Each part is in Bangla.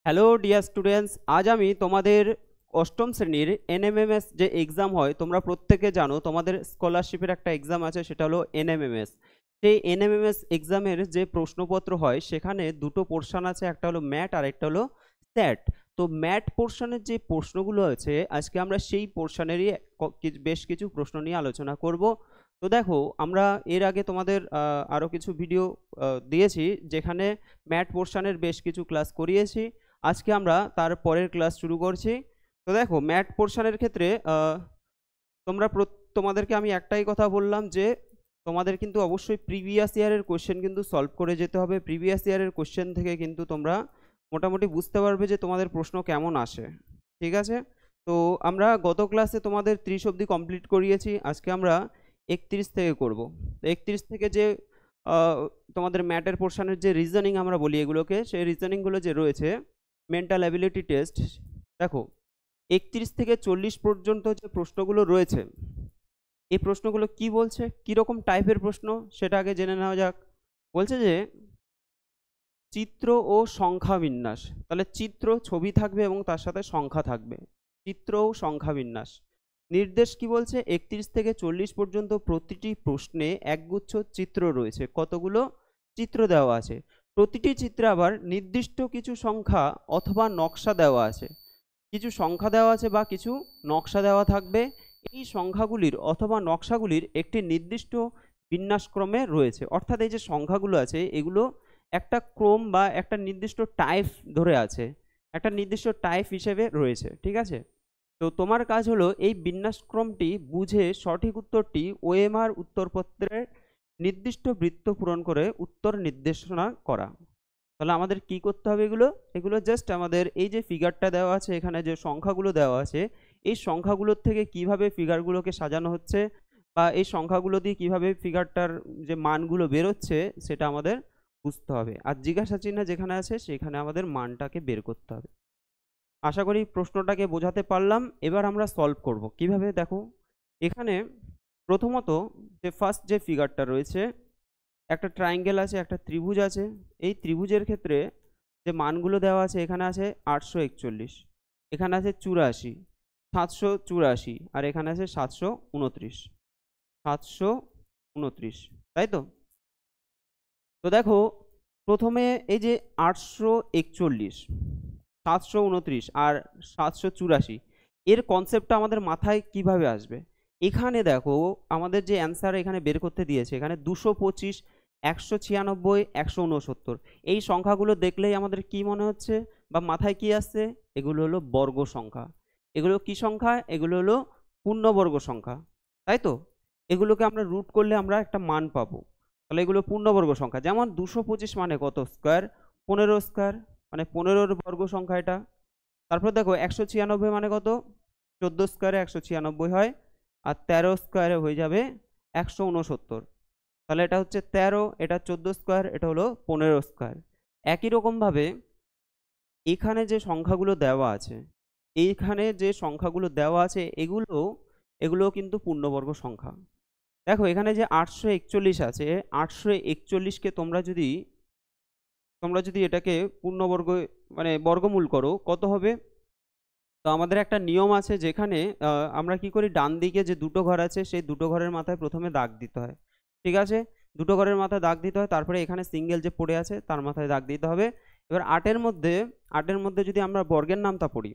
হ্যালো ডিয়ার স্টুডেন্টস, আজ আমি তোমাদের অষ্টম শ্রেণীর এনএমএমএস যে এক্সাম হয় তোমরা প্রত্যেকে জানো তোমাদের স্কলারশিপের একটা এক্সাম আছে, সেটা হলো এনএমএমএস। সেই এনএমএমএস এক্সামের যে প্রশ্নপত্র হয় সেখানে দুটো পোর্শন আছে, একটা হলো ম্যাট আর একটা হলো স্ট্যাট। তো ম্যাট পোর্শনের যে প্রশ্নগুলো আছে আজকে আমরা সেই পোর্শনেরই বেশ কিছু প্রশ্ন নিয়ে আলোচনা করব। তো দেখো, আমরা এর আগে তোমাদের আরও কিছু ভিডিও দিয়েছি যেখানে ম্যাট পোর্শনের বেশ কিছু ক্লাস করিয়েছি। আজকে আমরা তার পরের ক্লাস শুরু করছি। তো দেখো, ম্যাট পোর্শনের ক্ষেত্রে তোমাদেরকে আমি একটাই কথা বললাম যে তোমাদের কিন্তু অবশ্যই প্রিভিয়াস ইয়ারের কোশ্চেন কিন্তু সলভ করে যেতে হবে। প্রিভিয়াস ইয়ারের কোশ্চেন থেকে কিন্তু তোমরা মোটামুটি বুঝতে পারবে যে তোমাদের প্রশ্ন কেমন আসে, ঠিক আছে? তো আমরা গত ক্লাসে তোমাদের 30 অবধি কমপ্লিট করিয়েছি, আজকে আমরা 31 থেকে করব। তো 31 থেকে যে তোমাদের ম্যাটের পোর্শনের যে রিজনিং আমরা বলি এগুলোকে, সেই রিজনিংগুলো যে রয়েছে মেন্টাল অ্যাবিলিটি টেস্ট, দেখো 31 থেকে 40 পর্যন্ত যে প্রশ্নগুলো রয়েছে এই প্রশ্নগুলো কি বলছে, কীরকম টাইপের প্রশ্ন সেটা আগে জেনে নেওয়া যাক। বলছে যে চিত্র ও সংখ্যা বিন্যাস, তাহলে চিত্র ছবি থাকবে এবং তার সাথে সংখ্যা থাকবে, চিত্র ও সংখ্যা বিন্যাস। নির্দেশ কি বলছে, 31 থেকে 40 পর্যন্ত প্রতিটি প্রশ্নে একগুচ্ছ চিত্র রয়েছে। কতগুলো চিত্র দেওয়া আছে, প্রতিটি চিত্রে আবার নির্দিষ্ট কিছু সংখ্যা অথবা নকশা দেওয়া আছে। কিছু সংখ্যা দেওয়া আছে বা কিছু নকশা দেওয়া থাকবে। এই সংখ্যাগুলির অথবা নকশাগুলির একটি নির্দিষ্ট বিন্যাসক্রমে রয়েছে, অর্থাৎ এই যে সংখ্যাগুলো আছে এগুলো একটা ক্রম বা একটা নির্দিষ্ট টাইপ ধরে আছে, একটা নির্দিষ্ট টাইপ হিসেবে রয়েছে, ঠিক আছে? তো তোমার কাজ হলো এই বিন্যাসক্রমটি বুঝে সঠিক উত্তরটি ওএমআর উত্তরপত্রের নির্দিষ্ট বৃত্ত পূরণ করে উত্তর নির্দেশনা করা। তাহলে আমাদের কি করতে হবে, এগুলো জাস্ট আমাদের এই যে ফিগারটা দেওয়া আছে, এখানে যে সংখ্যাগুলো দেওয়া আছে এই সংখ্যাগুলোর থেকে কিভাবে ফিগারগুলোকে সাজানো হচ্ছে বা এই সংখ্যাগুলো দিয়ে কিভাবে ফিগারটার যে মানগুলো বেরোচ্ছে সেটা আমাদের বুঝতে হবে। আর জিজ্ঞাসা চিহ্ন যেখানে আছে সেখানে আমাদের মানটাকে বের করতে হবে। আশা করি প্রশ্নটাকে বোঝাতে পারলাম। এবার আমরা সলভ করব কিভাবে। দেখো, এখানে প্রথমত যে ফার্স্ট যে ফিগারটা রয়েছে, একটা ট্রায়াঙ্গেল আছে, একটা ত্রিভুজ আছে। এই ত্রিভুজের ক্ষেত্রে যে মানগুলো দেওয়া আছে, এখানে আছে 841, এখানে আছে 84, 784, আর এখানে আছে 729, 729, তাই তো? তো দেখো, প্রথমে এই যে 841, 729 আর 784 এর কনসেপ্টটা আমাদের মাথায় কিভাবে আসবে। এখানে দেখো আমাদের যে অ্যান্সার এখানে বের করতে দিয়েছে, এখানে 225, 196, 169, এই সংখ্যাগুলো দেখলেই আমাদের কি মনে হচ্ছে বা মাথায় কি আসছে, এগুলো হলো বর্গ সংখ্যা। এগুলো কি সংখ্যা, এগুলো হলো পূর্ণবর্গ সংখ্যা, তাই তো? এগুলোকে আমরা রুট করলে আমরা একটা মান পাবো, তাহলে এগুলো পূর্ণবর্গ সংখ্যা। যেমন 225 মানে কত স্কোয়ার, 15 স্কোয়ার, মানে 15 বর্গ সংখ্যা এটা। তারপর দেখো 196 মানে কত, 14 স্কোয়ারে 196 হয়, আর 13 স্কোয়ারে হয়ে যাবে 169। তাহলে এটা হচ্ছে 13, এটা 14 স্কোয়ার, এটা হলো 15 স্কোয়ার। একই রকমভাবে এখানে যে সংখ্যাগুলো দেওয়া আছে, এইখানে যে সংখ্যাগুলো দেওয়া আছে এগুলো কিন্তু পূর্ণবর্গ সংখ্যা। দেখো এখানে যে 841 আছে, 841কে তোমরা যদি এটাকে পূর্ণবর্গ মানে বর্গমূল করো কত হবে। তো আমাদের একটা নিয়ম আছে যেখানে আমরা কি করি, ডান দিকে যে দুটো ঘর আছে সেই দুটো ঘরের মাথায় প্রথমে দাগ দিতে হয়, ঠিক আছে? দুটো ঘরের মাথায় দাগ দিতে হয়, তারপরে এখানে সিঙ্গেল যে পড়ে আছে তার মাথায় দাগ দিতে হবে। এবার 8-এর মধ্যে যদি আমরা বর্গের নামটা পড়ি,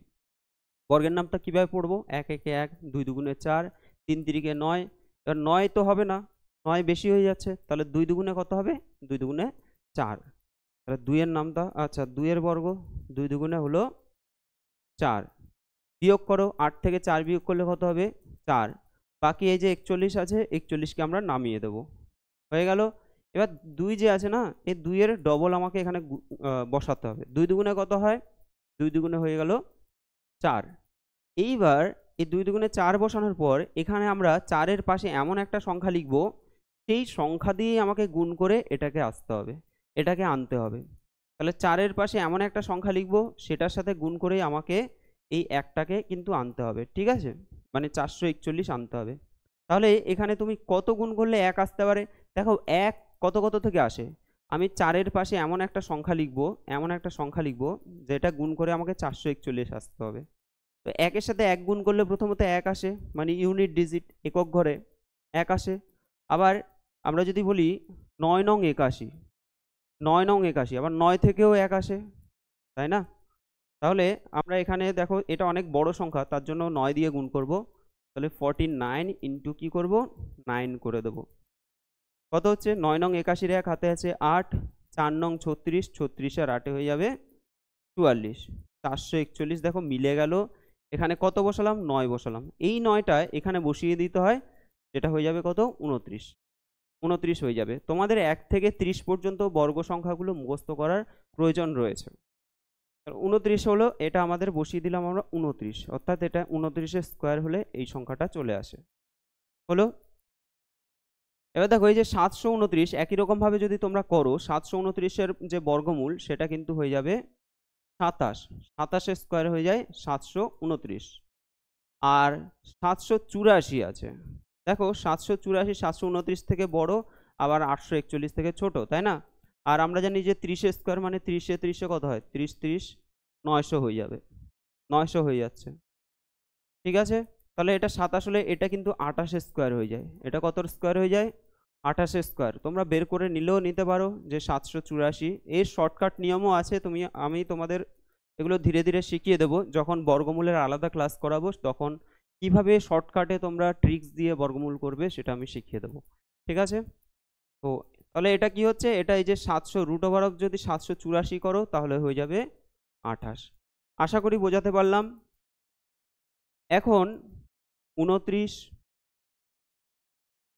বর্গের নামটা কিভাবে পড়বো, 1 একে 1, 2 দুগুণে 4, 3 তিরিকে 9। এবার 9 তো হবে না, 9 বেশি হয়ে যাচ্ছে, তাহলে 2 দুগুণে কত হবে, 2 দুগুণে 4। তাহলে 2 এর নামটা, আচ্ছা 2 এর বর্গ, 2 দুগুণে হলো 4। বিয়োগ করো, 8 থেকে 4 বিয়োগ করলে কত হবে, 4। বাকি এই যে 41 আছে, 41কে আমরা নামিয়ে দেব, হয়ে গেল। এবার 2 যে আছে না, এই 2 এর ডবল আমাকে এখানে বসাতে হবে। 2 দুগুণে কত হয়, 2 দুগুণে হয়ে গেল 4। এইবার এই 2 দুগুণে 4 বসানোর পর এখানে আমরা 4-এর পাশে এমন একটা সংখ্যা লিখব, সেই সংখ্যা দিয়ে আমাকে গুণ করে এটাকে আসতে হবে, এটাকে আনতে হবে। তাহলে 4-এর পাশে এমন একটা সংখ্যা লিখব, সেটার সাথে গুণ করেই আমাকে এই একটাকে কিন্তু আনতে হবে, ঠিক আছে? মানে 441 আনতে হবে। তাহলে এখানে তুমি কত গুণ করলে 1 আসতে পারে, দেখো 1 কত কত থেকে আসে, আমি 4-এর পাশে এমন একটা সংখ্যা লিখব যেটা গুণ করে আমাকে 441 আসতে হবে। তো 1-এর সাথে 1 গুণ করলে প্রথমত 1 আসে, মানে ইউনিট ডিজিট, একক ঘরে 1 আসে। আবার আমরা যদি বলি 9 নং 81, 9 নং 81, আবার 9 থেকেও 1 আসে, তাই না? তাহলে আমরা এখানে দেখো এটা অনেক বড় সংখ্যা, তার জন্য 9 দিয়ে গুণ করব। তাহলে 49 ইন্টু কি করব, 9 করে দেব। কত হচ্ছে? 9 নং 81-এর 1 হাতে আছে 8, 4 নং 36, 36 আর 8 হয়ে যাবে 44, 441 দেখো মিলে গেল। এখানে কত বসালাম? 9 বসালাম। এই 9টা এখানে বসিয়ে দিতে হয়, যেটা হয়ে যাবে কত? 29, 29 হয়ে যাবে। তোমাদের 1 থেকে 30 পর্যন্ত বর্গ সংখ্যাগুলো মুখস্থ করার প্রয়োজন রয়েছে। 29 হলো, এটা আমাদের বসিয়ে দিলাম আমরা 29, অর্থাৎ এটা 29-এর স্কোয়ার হলে এই সংখ্যাটা চলে আসে। হলো। এবার দেখো এই যে 729 একই রকম ভাবে যদি তোমরা করো, 729-এর যে বর্গমূল সেটা কিন্তু হয়ে যাবে 27, 27-এর স্কোয়ার হয়ে যায় 729। আর 784 আছে, দেখো 784 729 থেকে বড়, আবার 841 থেকে ছোট, তাই না? আর আমরা জানি যে 30-এর স্কোয়ার মানে 30-এ 30-এ কত হয়? 30 30 900 হয়ে যাবে, 900 হয়ে যাচ্ছে। ঠিক আছে, তাহলে এটা 27 হলে এটা কিন্তু 28-এর স্কোয়ার হয়ে যায়। এটা কতর স্কোয়ার হয়ে যায়? 28-এর স্কোয়ার। তোমরা বের করে নিলেও নিতে পারো যে 784। এর শর্টকাট নিয়মও আছে, আমি তোমাদের এগুলো ধীরে ধীরে শিখিয়ে দেবো। যখন বর্গমূলের আলাদা ক্লাস করাবো তখন কিভাবে শর্টকাটে তোমরা ট্রিক্স দিয়ে বর্গমূল করবে সেটা আমি শিখিয়ে দেবো। ঠিক আছে, তো তাহলে এটা কি হচ্ছে? এটা এই যে 700 রুট ওভার অফ যদি 784 করো তাহলে হয়ে যাবে 28। আশা করি বোঝাতে পারলাম। এখন 29,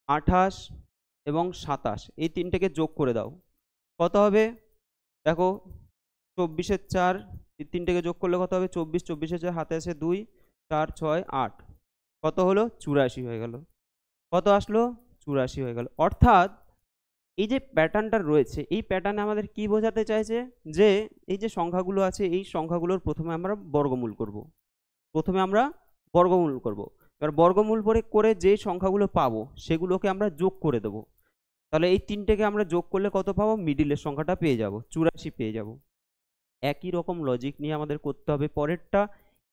28 এবং 27 এই তিনটেকে যোগ করে দাও, কত হবে? দেখো 24-এর 4, এই তিনটেকে যোগ করলে কত হবে? 24, 24-এর 4 হাতে আছে 2, 4 6 8, কত হলো? 84 হয়ে গেল। কত আসলো? 84 হয়ে গেল। অর্থাৎ এই যে প্যাটার্নটা রয়েছে, এই প্যাটার্নে আমাদের কি বোঝাতে চাইছে? যে এই যে সংখ্যাগুলো আছে, এই সংখ্যাগুলোর প্রথমে আমরা বর্গমূল করব। এবার বর্গমূল করে যে সংখ্যাগুলো পাবো সেগুলোকে আমরা যোগ করে দেবো। তাহলে এই তিনটেকে আমরা যোগ করলে কত পাবো? মিডিলের সংখ্যাটা পেয়ে যাব, 84 পেয়ে যাব। একই রকম লজিক নিয়ে আমাদের করতে হবে পরেরটা।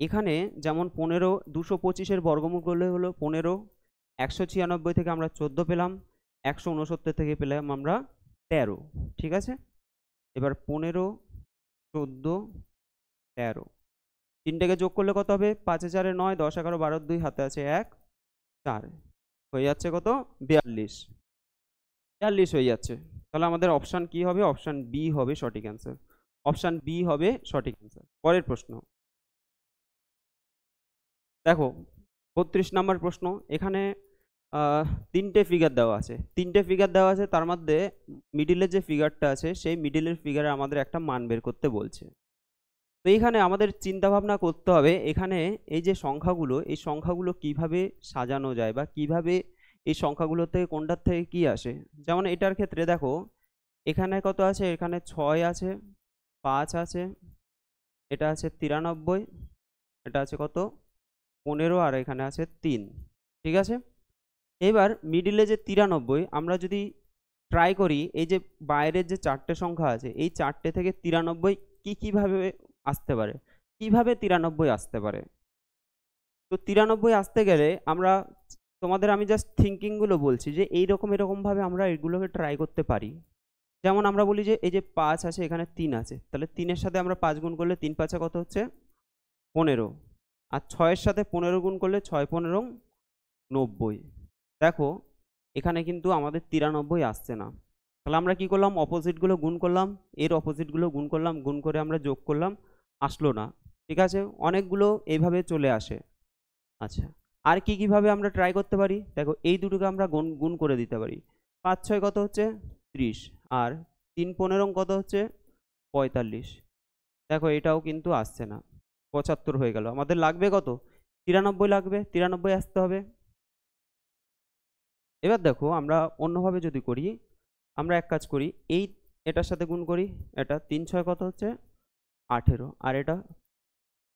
এখানে যেমন 15, 225-এর বর্গমূল করলে হলো 15, 196 থেকে আমরা 14 পেলাম, 169 থেকে পেলাম আমরা 13। ঠিক আছে, এবার 15, 14, 13 তিনটাকে যোগ করলে কত হবে? 5 4 9, 10 11 12 2 হাতে আছে 1 4, হয়ে যাচ্ছে কত? 42 হয়ে যাচ্ছে। তাহলে আমাদের অপশান কি হবে? অপশান বি হবে সঠিক অ্যান্সার। অপশান বি হবে সঠিক অ্যান্সার। পরের প্রশ্ন দেখো, 32 নম্বর প্রশ্ন। এখানে তিনটে ফিগার দেওয়া আছে, তার মধ্যে মিডিলের যে ফিগারটা আছে সেই মিডিলের ফিগারে আমাদের একটা মান বের করতে বলছে। তো এখানে আমাদের চিন্তা ভাবনা করতে হবে, এখানে এই যে সংখ্যাগুলো, এই সংখ্যাগুলো কিভাবে সাজানো যায় বা কিভাবে এই সংখ্যাগুলো থেকে কোনটার থেকে কি আসে। যেমন এটার ক্ষেত্রে দেখো এখানে কত আছে? এখানে 6 আছে, 5 আছে, এটা আছে 93, এটা আছে কত? 15, আর এখানে আছে 3। ঠিক আছে, এবার মিডিলে যে 93, আমরা যদি ট্রাই করি এই যে বাইরের যে 4টে সংখ্যা আছে এই 4টে থেকে 93 কিভাবে আসতে পারে, কিভাবে 93 আসতে পারে। তো 93 আসতে গেলে আমরা আমি জাস্ট থিঙ্কিংগুলো বলছি যে এরকম ভাবে আমরা এগুলোকে ট্রাই করতে পারি। যেমন আমরা বলি যে এই যে 5 আছে, এখানে 3 আছে, তাহলে 3-এর সাথে আমরা 5 গুণ করলে 3 5 কত হচ্ছে? 15, আর 6-এর সাথে 15 গুণ করলে 6 15 90। দেখো এখানে কিন্তু আমাদের 93 আসছে না। তাহলে আমরা কি করলাম? অপোজিটগুলো গুণ করলাম, এর অপোজিটগুলো গুণ করলাম, গুণ করে আমরা যোগ করলাম, আসলো না। ঠিক আছে, অনেকগুলো এইভাবে চলে আসে। আচ্ছা, আর কিভাবে আমরা ট্রাই করতে পারি? দেখো এই দুটোকে আমরা গুণ করে দিতে পারি। 5 6 কত হচ্ছে? 30, আর 3 15 কত হচ্ছে? 45। দেখো এটাও কিন্তু আসছে না, 75 হয়ে গেল। আমাদের লাগবে কত? 93 লাগবে, 93 আসতে হবে। এবার দেখো আমরা অন্যভাবে যদি করি, আমরা এক কাজ করি, এটার সাথে গুণ করি। এটা 3 6 কত হচ্ছে? 18, আর এটা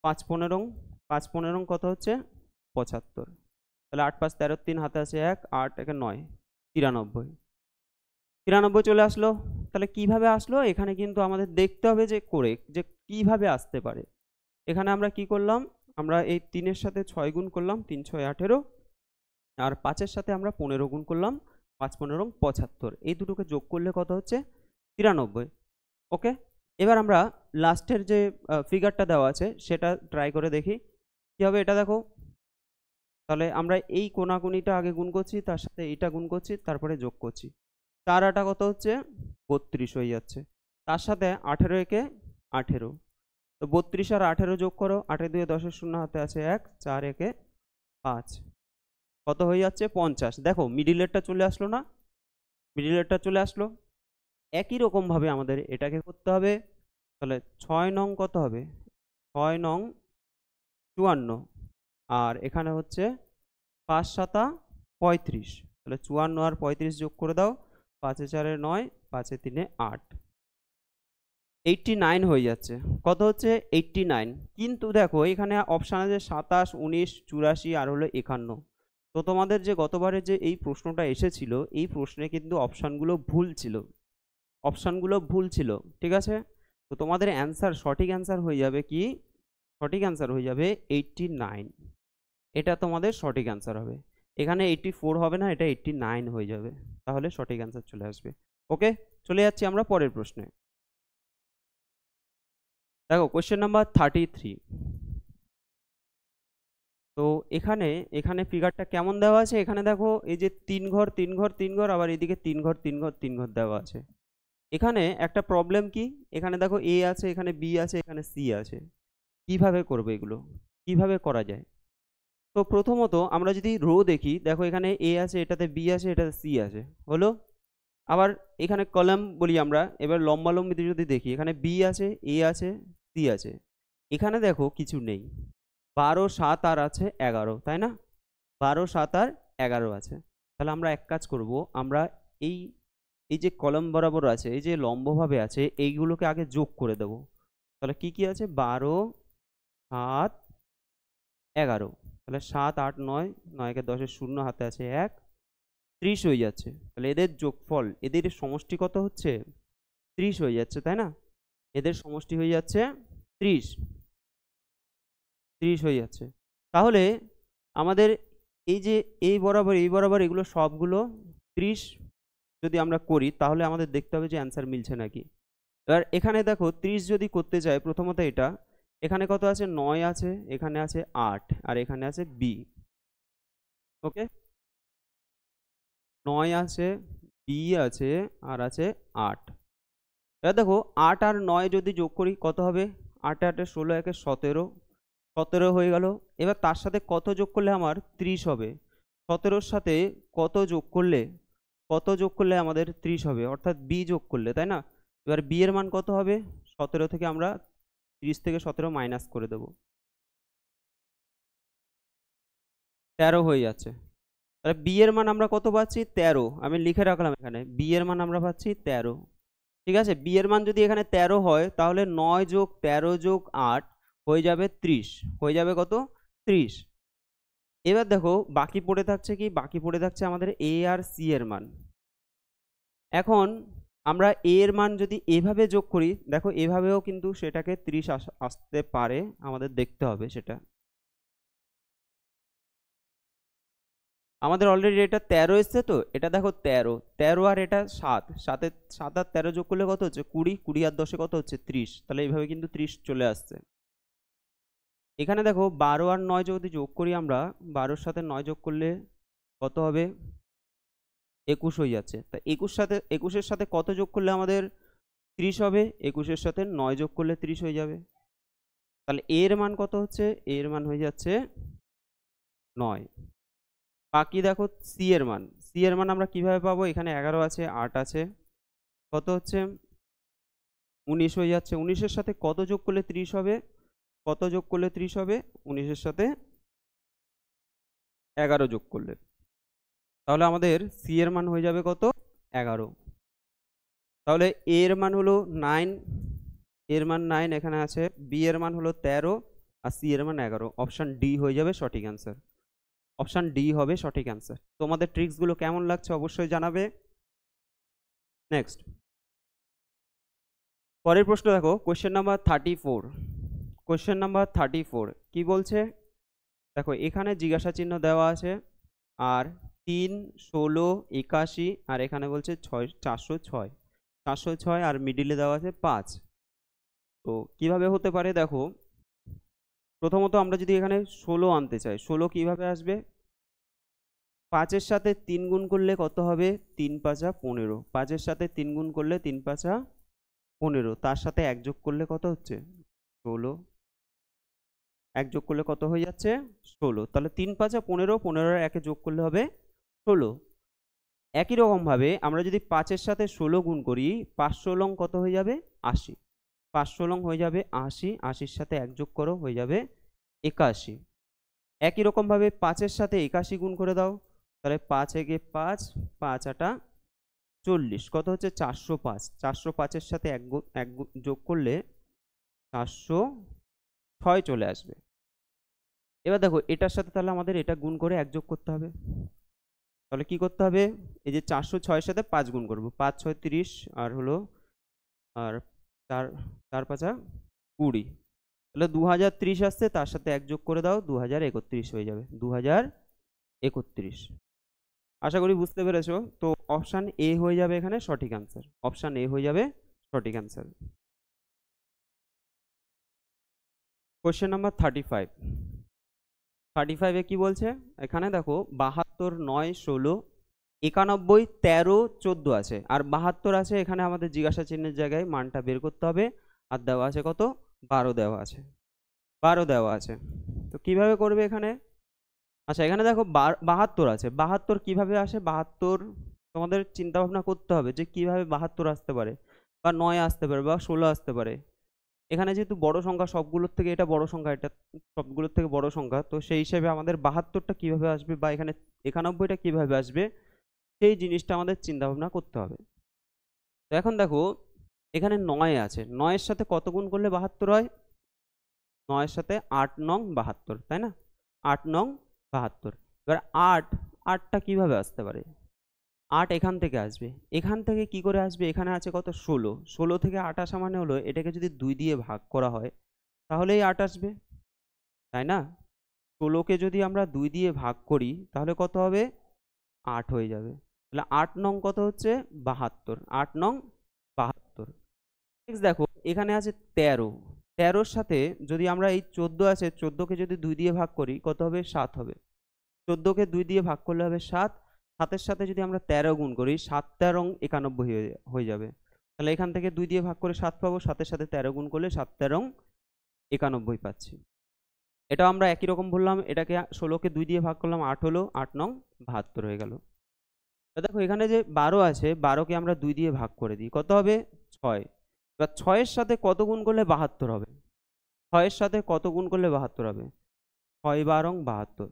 5 15 কত হচ্ছে? 75। তাহলে 8 5 13 3 হাতে আছে 1, 8 1 9, 93 চলে আসলো। তাহলে কিভাবে আসলো এখানে কিন্তু আমাদের দেখতে হবে যে কিভাবে আসতে পারে। এখানে আমরা কি করলাম, আমরা এই 3-এর সাথে 6 গুণ করলাম, 3 6 18, আর 5-এর সাথে আমরা 15 গুণ করলাম, 5 15 75। এই দুটোকে যোগ করলে কত হচ্ছে? 93। ওকে, এবার আমরা লাস্টের যে ফিগারটা দেওয়া আছে সেটা ট্রাই করে দেখি কি হবে। এটা দেখো, তাহলে আমরা এই কোণাকুণিটা আগে গুণ করছি, তার সাথে এইটা গুণ করছি, তারপরে যোগ করছি। 4 8 কত হচ্ছে? 32 হয়ে যাচ্ছে। তার সাথে 18 একে 18, তো 32 আর 18 যোগ করো, 8 2 10 শূন্য হাতে আছে 1, 4 একে 5, কত হয়ে যাচ্ছে? 50। দেখো মিডিলেরটা চলে আসলো না, মিডিলেরটা চলে আসলো। একই রকম ভাবে আমাদের এটাকে করতে হবে। তাহলে 6 নং কত হবে? 6 নং 54, আর এখানে হচ্ছে 5 7 35, তাহলে 54 আর 35 যোগ করে দাও, 5 4 9, 5 3 8, 89 হয়ে যাচ্ছে। কত হচ্ছে? 89। কিন্তু দেখো এখানে অপশান আছে 27 19 84 আর হলো 51। তো তোমাদের যে গতবারে যে এই প্রশ্নটা এসেছিল, এই প্রশ্নে কিন্তু অপশানগুলো ভুল ছিল, অপশানগুলো ভুল ছিল, ঠিক আছে? তো তোমাদের অ্যান্সার, সঠিক অ্যান্সার হয়ে যাবে কি? সঠিক অ্যান্সার হয়ে যাবে 89। এটা তোমাদের সঠিক অ্যান্সার হবে। এখানে 84 হবে না, এটা 89 হয়ে যাবে, তাহলে সঠিক অ্যান্সার চলে আসবে। ওকে, চলে যাচ্ছি আমরা পরের প্রশ্নে। দেখো কোয়েশ্চেন নাম্বার 33। তো এখানে এখানে ফিগারটা কেমন দেওয়া আছে? এখানে দেখো এই যে 3 ঘর 3 ঘর 3 ঘর, আবার এদিকে 3 ঘর 3 ঘর 3 ঘর দেওয়া আছে। এখানে একটা প্রবলেম কি, এখানে দেখো এ আছে, এখানে বি আছে, এখানে সি আছে। কিভাবে করবে এগুলো, কিভাবে করা যায়? তো প্রথমত আমরা যদি রো দেখি, দেখো এখানে এ আছে, এটাতে বি আছে, এটাতে সি আছে, হলো। আবার এখানে কলাম বলি আমরা। এবার লম্বালম্বিতে যদি দেখি, এখানে বি আছে, এ আছে, সি আছে। এখানে দেখো কিছু নেই, 12 7 আর আছে 11, তাই না? 12 7 আর 11 আছে। তাহলে আমরা এক কাজ করব, আমরা এই এই যে কলাম বরাবর আছে, এই যে লম্বভাবে আছে, এইগুলোকে আগে যোগ করে দেব। তাহলে কি কি আছে? 12 7 11, তাহলে 7 8 9, 9 কে 10 শূন্য হাতে আছে 1, 30 হয়ে যাচ্ছে। তাহলে এদের যোগফল, এদের সমষ্টি কত হচ্ছে? 30 হয়ে যাচ্ছে, তাই না? এদের সমষ্টি হয়ে যাচ্ছে 30 হয়ে যাচ্ছে। তাহলে আমাদের এই যে এই বরাবর এগুলো সবগুলো 30 যদি আমরা করি, তাহলে আমাদের দেখতে হবে যে অ্যান্সার মিলছে নাকি। এবার এখানে দেখো 30 যদি করতে চাই, প্রথমত এটা এখানে কত আছে? 9 আছে, এখানে আছে 8, আর এখানে আছে বি। ওকে, 9 আছে, বি আছে, আর আছে 8। এবার দেখো 8 আর 9 যদি যোগ করি কত হবে? 8 8 16, একে 17, 17 হয়ে গেল। এবার তার সাথে কত যোগ করলে আমার 30 হবে? 17-র সাথে কত যোগ করলে আমাদের 30 হবে? অর্থাৎ বি যোগ করলে, তাই না? এবার বি এর মান কত হবে? 17 থেকে আমরা 30 থেকে 17 মাইনাস করে দেব, 13 হয়ে যাচ্ছে। তাহলে বি এর মান আমরা কত পাচ্ছি? 13। আমি লিখে রাখলাম এখানে, বি এর মান আমরা পাচ্ছি 13। ঠিক আছে, বি এর মান যদি এখানে 13 হয়, তাহলে 9 যোগ 13 যোগ 8 হয়ে যাবে 30। হয়ে যাবে কত? 30। এবার দেখো বাকি পড়ে থাকছে কি? বাকি পড়ে থাকছে আমাদের এ আর সি এর মান। এখন আমরা এ এর মান যদি এভাবে যোগ করি, দেখো এভাবেও কিন্তু সেটাকে 30 আসতে পারে, আমাদের দেখতে হবে সেটা। আমাদের অলরেডি এটা 13 এসছে, তো এটা দেখো 13 আর এটা 7, 7 আর 13 যোগ করলে কত হচ্ছে? 20, 20 আর 10 কত হচ্ছে? 30। তাহলে এইভাবে কিন্তু 30 চলে আসছে। এখানে দেখো 12 আর 9 যদি যোগ করি আমরা, 12-র সাথে 9 যোগ করলে কত হবে? 21 হয়ে যাচ্ছে। তা 21-এর সাথে কত যোগ করলে আমাদের 30 হবে? 21-এর সাথে 9 যোগ করলে 30 হয়ে যাবে। তাহলে এর মান কত হচ্ছে? এর মান হয়ে যাচ্ছে 9। বাকি দেখো সি এর মান। সি এর মান আমরা কিভাবে পাবো? এখানে 11 আছে, 8 আছে, কত হচ্ছে? 19 হয়ে যাচ্ছে। 19-এর সাথে কত যোগ করলে 30 হবে? কত যোগ করলে 30 হবে? 19-এর সাথে 11 যোগ করলে। তাহলে আমাদের সি এর মান হয়ে যাবে কত? 11। তাহলে এ এর মান হলো 9, এর মান 9 এখানে আছে, বি এর মান হলো 13, আর সি এর মান 11। অপশন ডি হয়ে যাবে সঠিক অ্যান্সার। অপশন ডি হবে সঠিক অ্যান্সার। তোমাদের ট্রিক্সগুলো কেমন লাগছে অবশ্যই জানাবে। নেক্সট, পরের প্রশ্ন দেখো, কোশ্চেন নাম্বার 34। কোশ্চেন নাম্বার 34 কি বলছে দেখো, এখানে জিজ্ঞাসা চিহ্ন দেওয়া আছে, আর 3, 16, 81, আর এখানে বলছে 406, 406 আর মিডিলে দেওয়া আছে 5। তো কিভাবে হতে পারে দেখো, প্রথমত আমরা যদি এখানে 16 আনতে চাই, 16 কিভাবে আসবে? 5-এর সাথে 3 গুণ করলে কত হবে? 3 5 15। 5-এর সাথে 3 গুণ করলে 3 5 15, তার সাথে 1 যোগ করলে কত হচ্ছে? 16। 1 যোগ করলে কত হয়ে যাচ্ছে? 16। তাহলে 3 5 15, 15 আর 1 যোগ করলে হবে 16। একই রকম ভাবে আমরা যদি 5-এর সাথে 16 গুণ করি, 5 16 কত হয়ে যাবে? 80। 5 16 হয়ে যাবে 80, 80-র সাথে 1 যোগ করো, হয়ে যাবে 81। একই রকম ভাবে 5-এর সাথে 81 গুণ করে দাও, তাহলে 5 একে 5, 5 8 40, কত হচ্ছে? 405। 405-এর সাথে 1 যোগ করলে 406 চলে আসবে। এবার দেখো এটার সাথে তাহলে আমাদের এটা গুণ করে 1 যোগ করতে হবে। তাহলে কি করতে হবে? এই যে 406-এর সাথে 5 গুণ করব, 5 6 30, আর হলো আর 4 4 5 20, তাহলে 2030 আসছে, তার সাথে 1 যোগ করে দাও, 2031 হয়ে যাবে, 2031। আশা করি বুঝতে পেরেছো। তো অপশান এ হয়ে যাবে এখানে সঠিক অ্যান্সার, অপশান এ হয়ে যাবে সঠিক অ্যান্সার। Question number 35। 35-এ কি বলছে? এখানে দেখো 72, 9, 16, 91, 13, 14 আছে, আর 72 আছে। এখানে আমাদের জিজ্ঞাসা চিহ্নের জায়গায় মানটা বের করতে হবে, আর দেওয়া আছে কত? 12 দেওয়া আছে, 12 দেওয়া আছে। তো কিভাবে করবে এখানে? আচ্ছা, এখানে দেখো 72 আছে, 72 কিভাবে আসে? 72 তোমাদের চিন্তা ভাবনা করতে হবে যে কিভাবে 72 আসতে পারে, বা 9 আসতে পারে, বা 16 আসতে পারে। এখানে যেহেতু বড় সংখ্যা, সবগুলোর থেকে এটা বড় সংখ্যা, এটা সবগুলোর থেকে বড় সংখ্যা, তো সেই হিসেবে আমাদের 72টা কিভাবে আসবে, বা এখানে 91টা কিভাবে আসবে, সেই জিনিসটা আমাদের চিন্তা ভাবনা করতে হবে। তো এখন দেখো এখানে 9 আছে, 9-এর সাথে কত গুণ করলে 72 হয়? 9-এর সাথে 8 নং 72, তাই না? 8 নং 72। এবার 8টা কিভাবে আসতে পারে? 8 এখান থেকে আসবে। এখান থেকে কি করে আসবে? এখানে আছে কত? 16। 16 থেকে 8 আসা মানে হলো এটাকে যদি 2 দিয়ে ভাগ করা হয় তাহলেই 8 আসবে, তাই না? 16কে যদি আমরা 2 দিয়ে ভাগ করি তাহলে কত হবে? 8 হয়ে যাবে। তাহলে 8 নং কত হচ্ছে? 72। 8 নং 72। নেক্সট দেখো এখানে আছে 13। 13-র সাথে যদি আমরা এই 14 আছে, 14কে যদি 2 দিয়ে ভাগ করি কত হবে? 7 হবে। 14কে 2 দিয়ে ভাগ করলে হবে 7। 7-এর সাথে যদি আমরা 13 গুণ করি, 7 13 91 হয়ে যাবে। তাহলে এখান থেকে 2 দিয়ে ভাগ করে 7 পাবো, 7-এর সাথে 13 গুণ করলে 7 13 91 পাচ্ছি। এটা আমরা একই রকম বললাম, এটাকে 16কে 2 দিয়ে ভাগ করলাম, 8 হলো, 8 নং 72 হয়ে গেল। দেখো এখানে যে 12 আছে, 12কে আমরা 2 দিয়ে ভাগ করে দিই, কত হবে? 6। এবার 6-এর সাথে কত গুণ করলে 72 হবে? 6-এর সাথে কত গুণ করলে 72 হবে? 6 12 72।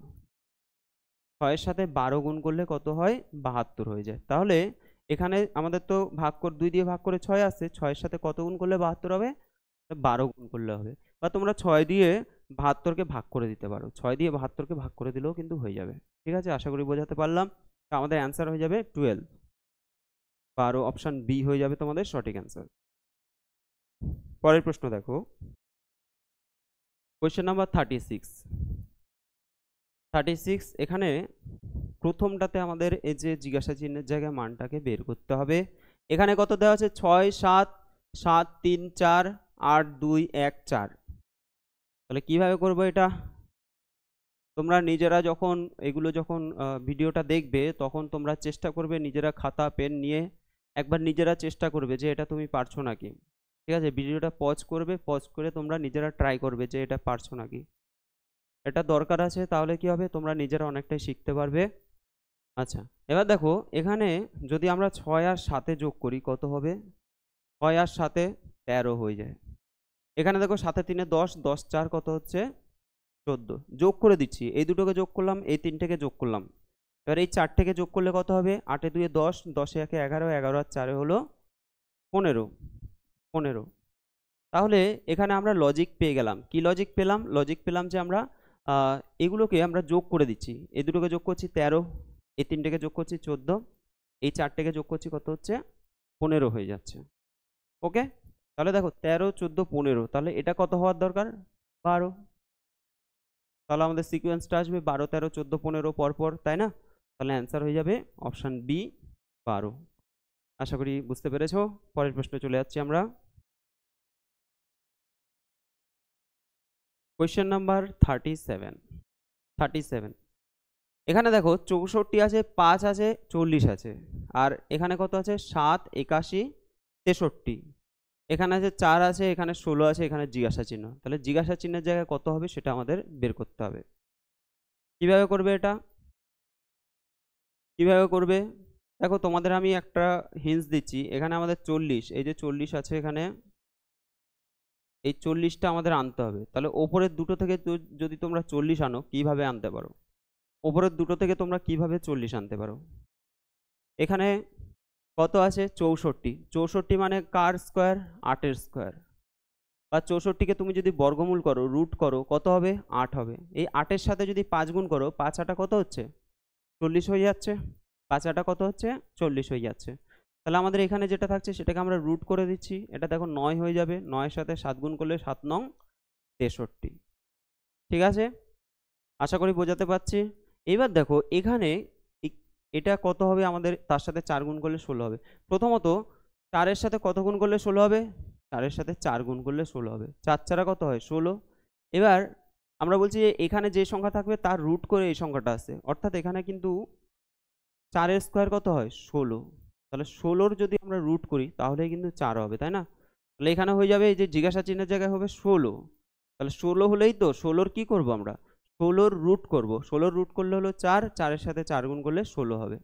6-এর সাথে 12 গুণ করলে কত হয়? 72 হয়ে যায়। তাহলে এখানে আমাদের তো 2 দিয়ে ভাগ করে 6 আসছে, 6-এর সাথে কত গুণ করলে 72 হবে? 12 গুণ করলে হবে। বা তোমরা 6 দিয়ে 72কে ভাগ করে দিতে পারো, 6 দিয়ে 72কে ভাগ করে দিলেও কিন্তু হয়ে যাবে। ঠিক আছে, আশা করি বোঝাতে পারলাম। তো আমাদের অ্যান্সার হয়ে যাবে 12। 12, অপশান বি হয়ে যাবে তোমাদের সঠিক অ্যান্সার। পরের প্রশ্ন দেখো, কোয়েশ্চেন নাম্বার 36। 36 এখানে প্রথমটাতে আমাদের এই যে জিজ্ঞাসা চিহ্নের জায়গায় মানটাকে বের করতে হবে। এখানে কত দেওয়া আছে? 6 7 7 3 4 8 2 1 4। তাহলে কিভাবে করব এটা? তোমরা নিজেরা যখন এগুলো যখন ভিডিওটা দেখবে তখন তোমরা চেষ্টা করবে নিজেরা খাতা পেন নিয়ে একবার নিজেরা চেষ্টা করবে যে এটা তুমি পারছো নাকি। ঠিক আছে, ভিডিওটা পজ করবে, পজ করে তোমরা নিজেরা ট্রাই করবে যে এটা পারছো নাকি। এটা দরকার আছে, তাহলে কি হবে? তোমরা নিজেরা অনেকটাই শিখতে পারবে। আচ্ছা, এবার দেখো এখানে যদি আমরা 6 আর 7-এ যোগ করি কত হবে? 6 আর 7-এ 13 হয়ে যায়। এখানে দেখো 7 এ 3 এ 10, 10 4 কত হচ্ছে? 14। যোগ করে দিচ্ছি, এই দুটোকে যোগ করলাম, এই 3টেকে যোগ করলাম। এবার এই 4টেকে যোগ করলে কত হবে? 8 এ 2 এ 10, 10 এ 1 এ 11, 11 আর 4 হলো 15। 15। তাহলে এখানে আমরা লজিক পেয়ে গেলাম। কি লজিক পেলাম? লজিক পেলাম যে আমরা এগুলোকে আমরা যোগ করে দিচ্ছি। এই দুটোকে যোগ করছি 13, এই 3টেকে যোগ করছি 14, এই 4টেকে যোগ করছি কত হচ্ছে? 15 হয়ে যাচ্ছে। ওকে, তাহলে দেখো 13, 14, 15, তাহলে এটা কত হওয়ার দরকার? 12। তাহলে আমাদের সিকোয়েন্সটা আসবে 12, 13, 14, 15 পরপর, তাই না? তাহলে অ্যান্সার হয়ে যাবে অপশান বি, 12। আশা করি বুঝতে পেরেছো। পরের প্রশ্নে চলে যাচ্ছি আমরা। Question number 37। এখানে দেখো 64 আছে, 5 আছে, 40 আছে, আর এখানে কত আছে? 7, 81, 63। এখানে আছে 4 আছে, এখানে 16 আছে, এখানে জিজ্ঞাসা চিহ্ন। তাহলে জিজ্ঞাসা চিহ্নের জায়গায় কত হবে সেটা আমাদের বের করতে হবে। কিভাবে করবে এটা? কিভাবে করবে? দেখো তোমাদের আমি একটা হিন্টস দিচ্ছি। এখানে আমাদের 40, এই যে 40 আছে এখানে, এই 40টা আমাদের আনতে হবে। তাহলে ওপরের দুটো থেকে যদি তোমরা 40 আনো, কিভাবে আনতে পারো? ওপরের দুটো থেকে তোমরা কিভাবে 40 আনতে পারো? এখানে কত আছে? 64। 64 মানে কার স্কোয়ার? 8-এর স্কোয়ার। বা 64কে তুমি যদি বর্গমূল করো, রুট করো, কত হবে? 8 হবে। এই 8-এর সাথে যদি 5 গুণ করো, 5 8 কত হচ্ছে? 40 হয়ে যাচ্ছে। 5 8 কত হচ্ছে? 40 হয়ে যাচ্ছে। তাহলে আমাদের এখানে যেটা থাকছে সেটাকে আমরা রুট করে দিচ্ছি। এটা দেখো 9 হয়ে যাবে। 9-এর সাথে 7 গুণ করলে 7 9 63। ঠিক আছে, আশা করি বোঝাতে পারছি। এবার দেখো এখানে এটা কত হবে আমাদের? তার সাথে 4 গুণ করলে 16 হবে। প্রথমত 4-এর সাথে কত গুণ করলে 16 হবে? 4-এর সাথে 4 গুণ করলে 16 হবে। 4 4 কত হয়? 16। এবার আমরা বলছি যে এখানে যে সংখ্যা থাকবে তার রুট করে এই সংখ্যাটা আসছে, অর্থাৎ এখানে কিন্তু 4-এর স্কোয়ার কত হয়? 16। তাহলে 16-র যদি আমরা রুট করি তাহলে কিন্তু 4 হবে, তাই না? তাহলে এখানে হয়ে যাবে এই যে জিজ্ঞাসা চিহ্নের জায়গায় হবে 16। তাহলে 16 হলেই তো 16-র কি করব আমরা? 16-র রুট করব। 16-র রুট করলে হলো 4, 4-এর সাথে 4 গুণ করলে 16 হবে।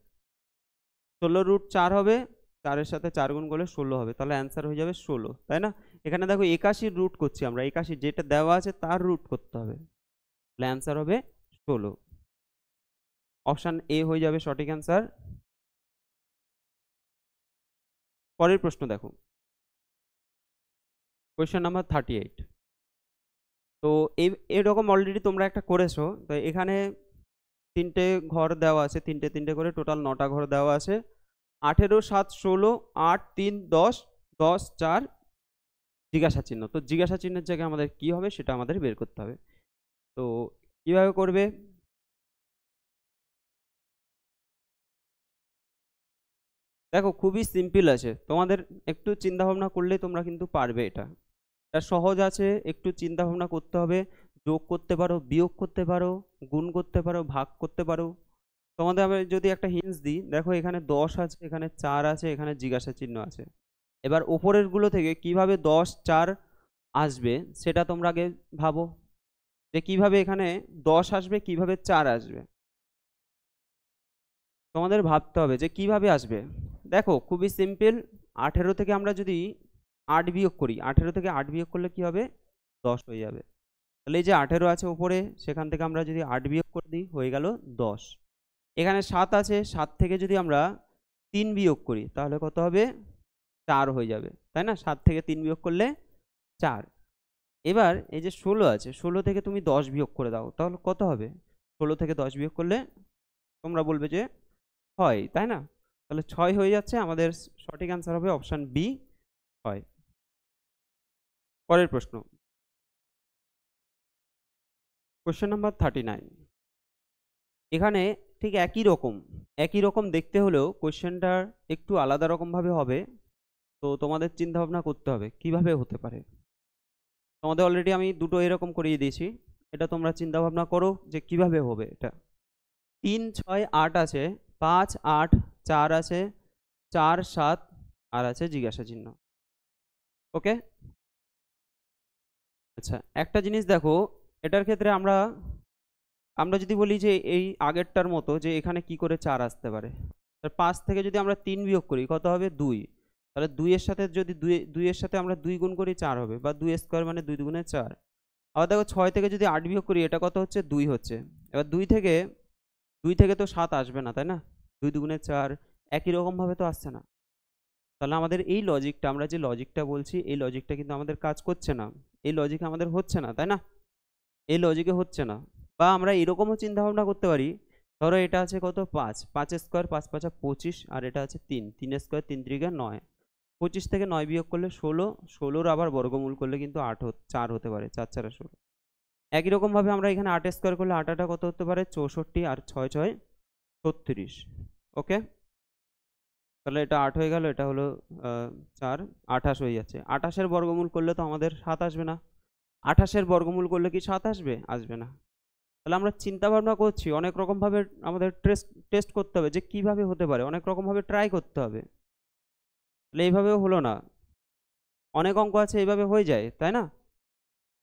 16 রুট 4 হবে, 4-এর সাথে 4 গুণ করলে 16 হবে। তাহলে অ্যান্সার হয়ে যাবে 16, তাই না? এখানে দেখো 81 রুট করছি আমরা, 81 যেটা দেওয়া আছে তার রুট করতে হবে। তাহলে অ্যান্সার হবে 16। অপশান এ হয়ে যাবে সঠিক অ্যান্সার। পরের প্রশ্ন দেখো, কোয়েশ্চেন নাম্বার 38। তো এরকম অলরেডি তোমরা একটা করেছো। তো এখানে 3টে ঘর দেওয়া আছে, 3টে 3টে করে টোটাল 9টা ঘর দেওয়া আছে। 18, 7, 16, 8, 3, 10, 10, 4 জিজ্ঞাসা চিহ্ন। তো জিজ্ঞাসা চিহ্নের জায়গায় আমাদের কি হবে সেটা আমাদের বের করতে হবে। তো কিভাবে করবে? দেখো খুবই সিম্পল আছে, তোমাদের একটু চিন্তা ভাবনা করলেই তোমরা কিন্তু পারবে। এটা সহজ আছে, একটু চিন্তা ভাবনা করতে হবে। যোগ করতে পারো, বিয়োগ করতে পারো, গুণ করতে পারো, ভাগ করতে পারো। তোমাদের আমি যদি একটা হিন্টস দিই, দেখো এখানে 10 আছে, এখানে 4 আছে, এখানে জিজ্ঞাসা চিহ্ন আছে। এবার ওপরের গুলো থেকে কিভাবে 10 4 আসবে সেটা তোমরা আগে ভাবো, যে কিভাবে এখানে 10 আসবে, কিভাবে 4 আসবে। তোমাদের ভাবতে হবে যে কিভাবে আসবে। দেখো খুবই সিম্পল। 18 থেকে আমরা যদি 8 বিয়োগ করি, 18 থেকে 8 বিয়োগ করলে কি হবে? 10 হয়ে যাবে। তাহলে এই যে 18 আছে উপরে, সেখান থেকে আমরা যদি 8 বিয়োগ করে দিই হয়ে গেল 10। এখানে 7 আছে, 7 থেকে যদি আমরা 3 বিয়োগ করি তাহলে কত হবে? 4 হয়ে যাবে, তাই না? 7 থেকে 3 বিয়োগ করলে 4। এবার এই যে 16 আছে, 16 থেকে তুমি 10 বিয়োগ করে দাও, তাহলে কত হবে? 16 থেকে 10 বিয়োগ করলে তোমরা বলবে যে 6, তাই না? তাহলে 6 হয়ে যাচ্ছে। আমাদের সঠিক অ্যান্সার হবে অপশান বি, 6। পরের প্রশ্ন, কোশ্চেন নাম্বার 39। এখানে ঠিক একই রকম দেখতে হলেও কোশ্চেনটা একটু আলাদা রকমভাবে হবে। তো তোমাদের চিন্তা ভাবনা করতে হবে কিভাবে হতে পারে। তোমাদের অলরেডি আমি দুটো এরকম করিয়ে দিয়েছি, এটা তোমরা চিন্তা ভাবনা করো যে কিভাবে হবে এটা। 3 6 8 আছে, 5 8, 4 আছে, 4 7 আর আছে জিজ্ঞাসা চিহ্ন। ওকে, আচ্ছা একটা জিনিস দেখো, এটার ক্ষেত্রে আমরা আমরা যদি বলি যে এই আগেরটার মতো যে এখানে কি করে 4 আসতে পারে। 5 থেকে যদি আমরা 3 বিয়োগ করি কত হবে? 2। তাহলে 2 এর সাথে যদি 2 এর সাথে আমরা 2 গুণ করি 4 হবে, বা 2 স্কোয়ার মানে 2 দুগুণে 4। আবার দেখো 6 থেকে যদি 8 বিয়োগ করি, এটা কত হচ্ছে? 2 হচ্ছে। এবার 2 থেকে তো 7 আসবে না, তাই না? 2 দুগুণে 4 একই রকম ভাবে তো আসছে না। তাহলে আমাদের এই লজিকটা, আমরা যে লজিকটা বলছি এই লজিকটা কিন্তু আমাদের কাজ করছে না, এই লজিকে আমাদের হচ্ছে না, তাই না? এই লজিকে হচ্ছে না। বা আমরা এরকমও চিন্তা ভাবনা করতে পারি, ধরো এটা আছে কত? 5, 5 স্কোয়ার 5 5 25, আর এটা আছে 3, 3 স্কোয়ার 3 3 9। 25 থেকে 9 বিয়োগ করলে 16, 16-র আবার বর্গমূল করলে কিন্তু 4 হতে পারে, 4 4 16। একই রকমভাবে আমরা এখানে 8 স্কোয়ার করলে 8 8 কত হতে পারে 64, আর 6 6 36। ওকে, তাহলে এটা 8 হয়ে গেল, এটা হলো 4, 28 হয়ে যাচ্ছে। 28-এর বর্গমূল করলে তো আমাদের 7 আসবে না। 28-এর বর্গমূল করলে কি 7 আসবে? আসবে না। তাহলে আমরা চিন্তা ভাবনা করছি, অনেক রকমভাবে আমাদের টেস্ট করতে হবে যে কিভাবে হতে পারে, অনেক রকমভাবে ট্রাই করতে হবে। তাহলে এইভাবেও হলো না, অনেক অঙ্ক আছে এইভাবে হয়ে যায়, তাই না?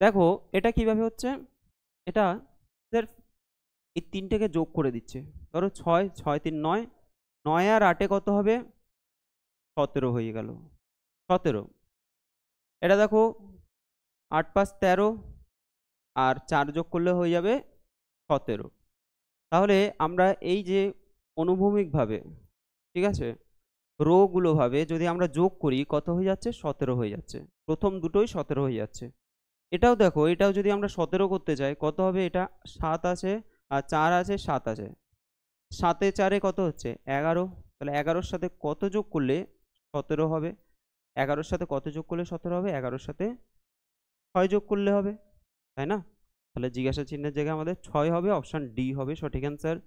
দেখো এটা কিভাবে হচ্ছে, এটা সির্ফ এই তিনটেকে যোগ করে দিচ্ছে। ধরো 6 6 3 9, 9 আর 8-এ কত হবে? 17 হয়ে গেল, 17। এটা দেখো 8 5 13, আর 4 যোগ করলে হয়ে যাবে 17। তাহলে আমরা এই যে অনুভূমিকভাবে, ঠিক আছে, রোগুলো ভাবে যদি আমরা যোগ করি কত হয়ে যাচ্ছে? 17 হয়ে যাচ্ছে। প্রথম দুটোই 17 হয়ে যাচ্ছে। এটাও দেখো, এটাও যদি আমরা 17 করতে চাই কত হবে? এটা 7 আছে, আর 4 আছে, 7 আছে। 7 4-এ কত হচ্ছে? 11। তাহলে 11-র সাথে কত যোগ করলে 17 হবে? 11-র সাথে কত যোগ করলে 17 হবে? 11-র সাথে 6 যোগ করলে হবে, তাই না? তাহলে জিজ্ঞাসা চিহ্নের জায়গায় আমাদের 6 হবে, অপশান ডি হবে সঠিক অ্যান্সার।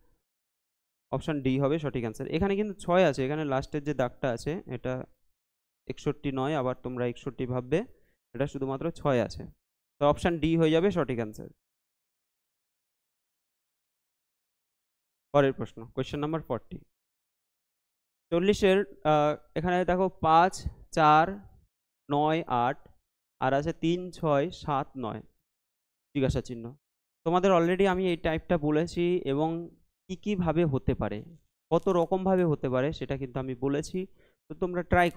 অপশান ডি হবে সঠিক অ্যান্সার। এখানে কিন্তু 6 আছে, এখানে লাস্টের যে দাগটা আছে এটা 61 নয়, আবার তোমরা 61 ভাববে, এটা শুধুমাত্র 6 আছে। তো অপশান ডি হয়ে যাবে সঠিক অ্যান্সার। পরের প্রশ্ন, কোয়েশ্চেন নাম্বার 40। 40-এর এখানে দেখো 5 4 9 8, আর আছে 3 6 7 9 জিজ্ঞাসা চিহ্ন। তোমাদের অলরেডি আমি এই টাইপটা বলেছি, এবং কি ভাবে হতে পারে, কত রকমভাবে হতে পারে সেটা কিন্তু আমি বলেছি। তো তোমরা ট্রাই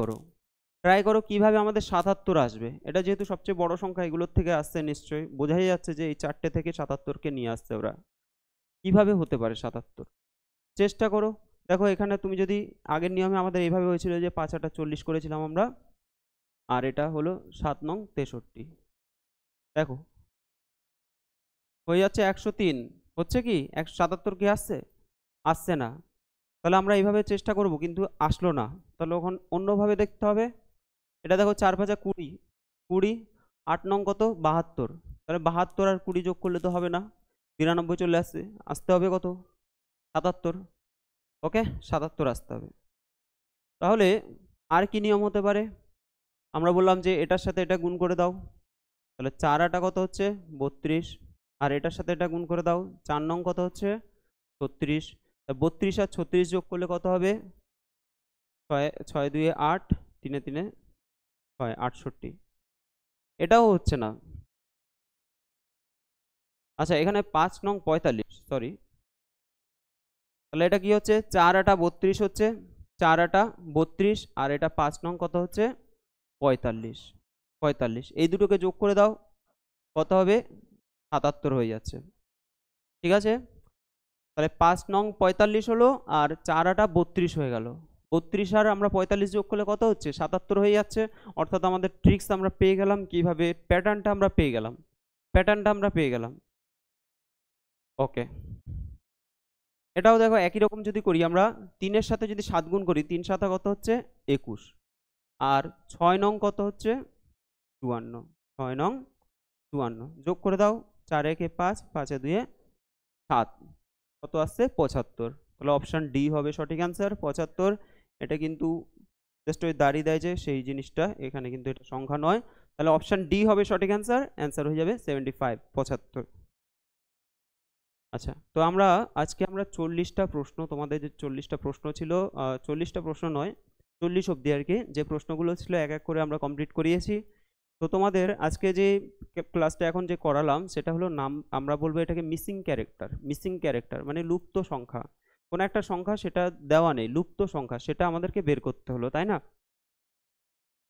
করো কিভাবে আমাদের 77 আসবে। এটা যেহেতু সবচেয়ে বড় সংখ্যা, এগুলোর থেকে আসছে নিশ্চয়ই, বোঝাই যাচ্ছে যে এই 4টে থেকে 77-কে নিয়ে আসছে ওরা। কিভাবে হতে পারে 77? চেষ্টা করো। দেখো এখানে তুমি যদি আগের নিয়মে আমাদের এইভাবে হয়েছিল যে 5 8 40 করেছিলাম আমরা, আর এটা হলো 7 নং 63। দেখো হয়ে যাচ্ছে 103। হচ্ছে কি 177 কি আসছে? আসছে না। তাহলে আমরা এইভাবে চেষ্টা করব, কিন্তু আসলো না। তাহলে ওখানে অন্যভাবে দেখতে হবে। এটা দেখো 4 5 20, 20, 8 নং কত? 72। তাহলে 72 আর 20 যোগ করলে তো হবে না, 92 চলে আসতে হবে কত? 77। ওকে, 77 আসতে হবে। তাহলে আর কি নিয়ম হতে পারে? আমরা বললাম যে এটার সাথে এটা গুণ করে দাও, তাহলে 4 8 কত হচ্ছে? 32, আর এটার সাথে এটা গুণ করে দাও, 4 নং কত হচ্ছে? 36। 32 আর 36 যোগ করলে কত হবে? 6 6 2 8, 3 3 6, 68। এটাও হচ্ছে না। আচ্ছা এখানে 5 নং 45, সরি, তাহলে এটা কি হচ্ছে? 4 8 32 হচ্ছে, 4 8 32, আর এটা 5 নং কত হচ্ছে? 45। 45 এই দুটোকে যোগ করে দাও, কত হবে? 77 হয়ে যাচ্ছে। ঠিক আছে, তাহলে 5 নং 45 হলো, আর 4 8 32 হয়ে গেল। 32 আর আমরা 45 যোগ করলে কত হচ্ছে? 77 হয়ে যাচ্ছে। অর্থাৎ আমাদের ট্রিক্স আমরা পেয়ে গেলাম, কিভাবে প্যাটার্নটা আমরা পেয়ে গেলাম। ওকে, এটাও দেখো একই রকম যদি করি আমরা, 3-এর সাথে যদি 7 গুণ করি, 3 7 কত হচ্ছে? 21, আর 6 নং কত হচ্ছে? 54। 6 নং 54 যোগ করে দাও, 4 1 5, 5 2 7, কত আসছে? 75। তাহলে অপশান ডি হবে সঠিক অ্যান্সার, 75। এটা কিন্তু জাস্ট ওই দাঁড়িয়ে দেয় যে সেই জিনিসটা, এখানে কিন্তু এটা সংখ্যা নয়। তাহলে অপশান ডি হবে সঠিক অ্যান্সার হয়ে যাবে 75, 75। আচ্ছা, তো আজকে আমরা 40টা প্রশ্ন, তোমাদের যে 40টা প্রশ্ন ছিল, 40টা প্রশ্ন নয়, 40 অবধি আর কি, যে প্রশ্নগুলো ছিল এক এক করে আমরা কমপ্লিট করিয়েছি। তো তোমাদের আজকে যে ক্লাসটা এখন যে করালাম সেটা হলো নাম, আমরা বলবো এটাকে মিসিং ক্যারেক্টার, মানে লুপ্ত সংখ্যা। কোনো একটা সংখ্যা সেটা দেওয়া নেই, লুপ্ত সংখ্যা, সেটা আমাদেরকে বের করতে হলো, তাই না?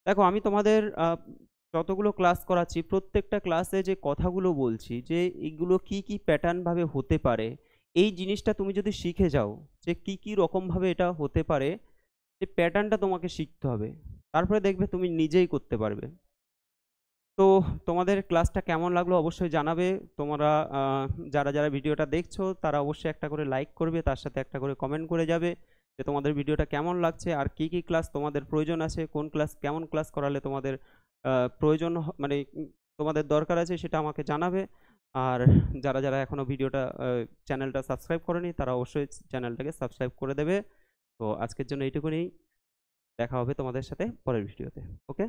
দেখো আমি তোমাদের যতগুলো ক্লাস করাচ্ছি, প্রত্যেকটা ক্লাসে যে কথাগুলো বলছি, যে এগুলো কি প্যাটার্ন ভাবে হতে পারে, এই জিনিসটা তুমি যদি শিখে যাও যে কি রকম ভাবে এটা হতে পারে, যে প্যাটার্নটা তোমাকে শিখতে হবে, তারপরে দেখবে তুমি নিজেই করতে পারবে। তো তোমাদের ক্লাসটা কেমন লাগলো অবশ্যই জানাবে। তোমরা যারা ভিডিওটা দেখছো তারা অবশ্যই একটা করে লাইক করবে, তার সাথে একটা করে কমেন্ট করে যাবে, যে তোমাদের ভিডিওটা কেমন লাগছে আর কি কি ক্লাস তোমাদের প্রয়োজন আছে, কোন ক্লাস কেমন ক্লাস করালে তোমাদের প্রয়োজন মানে তোমাদের দরকার আছে সেটা আমাকে জানাবে। আর যারা যারা এখনো ভিডিওটা চ্যানেলটা সাবস্ক্রাইব করেনি তারা অবশ্যই চ্যানেলটাকে সাবস্ক্রাইব করে দেবে। তো আজকের জন্য এইটুকুনি, দেখা হবে তোমাদের সাথে পরের ভিডিওতে। ওকে।